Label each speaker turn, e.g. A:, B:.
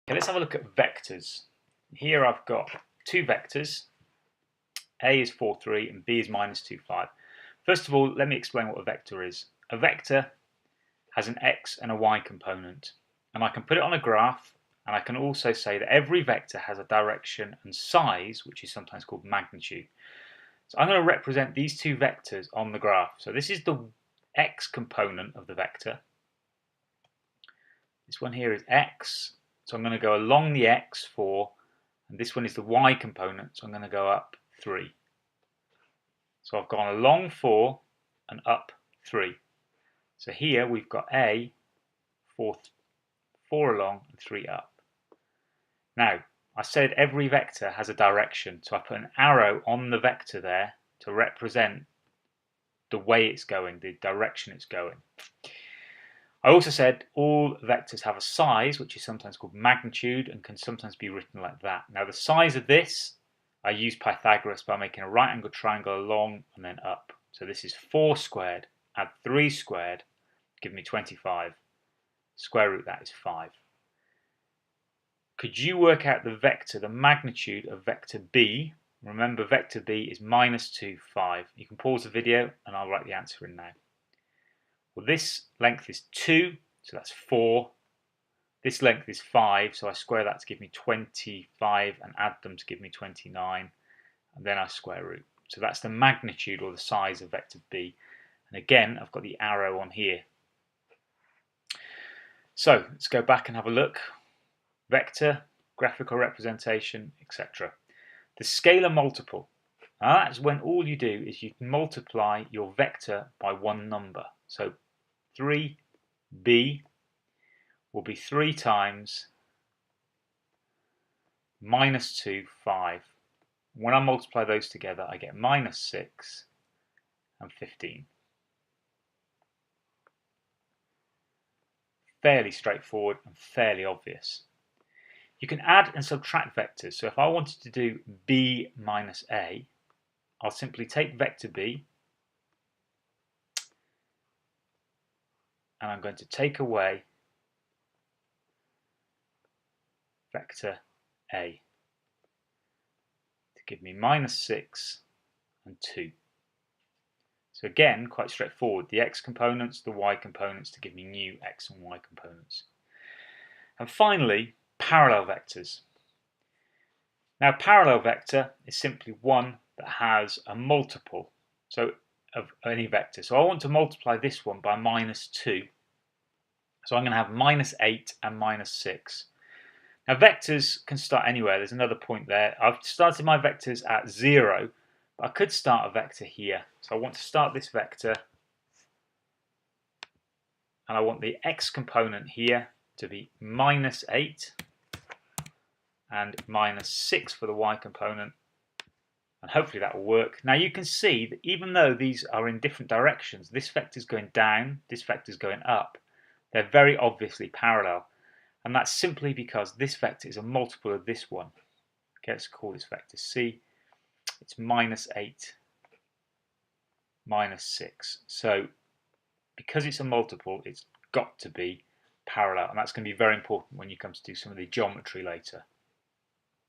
A: Okay, let's have a look at vectors. Here I've got two vectors. A is 4, 3 and B is minus 2, 5. First of all, let me explain what a vector is. A vector has an x and a y component, and I can put it on a graph, and I can also say that every vector has a direction and size, which is sometimes called magnitude. So I'm going to represent these two vectors on the graph. So this is the x component of the vector. This one here is x, so I'm going to go along the x 4, and this one is the y component, so I'm going to go up 3. So I've gone along 4 and up 3. So here we've got A, 4 along and 3 up. Now, I said every vector has a direction, so I put an arrow on the vector there to represent the way it's going, the direction it's going. I also said all vectors have a size, which is sometimes called magnitude and can sometimes be written like that. Now the size of this, I use Pythagoras by making a right angled triangle along and then up. So this is 4 squared, add 3 squared, give me 25. Square root that is 5. Could you work out the vector, the magnitude of vector B? Remember, vector B is minus 2, 5. You can pause the video and I'll write the answer in now. Well, this length is 2, so that's 4. This length is 5, so I square that to give me 25 and add them to give me 29. And then I square root. So that's the magnitude or the size of vector B. And again, I've got the arrow on here. So let's go back and have a look. Vector, graphical representation, etc. The scalar multiple. Now that's when all you do is you multiply your vector by one number. So 3b will be 3 times minus 2, 5. When I multiply those together, I get minus 6 and 15. Fairly straightforward and fairly obvious. You can add and subtract vectors. So if I wanted to do b minus a, I'll simply take vector b and I'm going to take away vector a to give me minus 6 and 2. So again, quite straightforward. The x components, the y components to give me new x and y components. And finally, parallel vectors. Now, parallel vector is simply one that has a multiple of any vector. So I want to multiply this one by minus 2. So I'm going to have minus 8 and minus 6. Now, vectors can start anywhere. There's another point there. I've started my vectors at 0, but I could start a vector here. So I want to start this vector, and I want the x component here to be minus 8 and minus 6 for the y component, and hopefully that will work. Now you can see that even though these are in different directions, this vector is going down, this vector is going up, they're very obviously parallel, and that's simply because this vector is a multiple of this one. Okay, let's call this vector C. It's minus 8, minus 6. So because it's a multiple, it's got to be parallel, and that's going to be very important when you come to do some of the geometry later.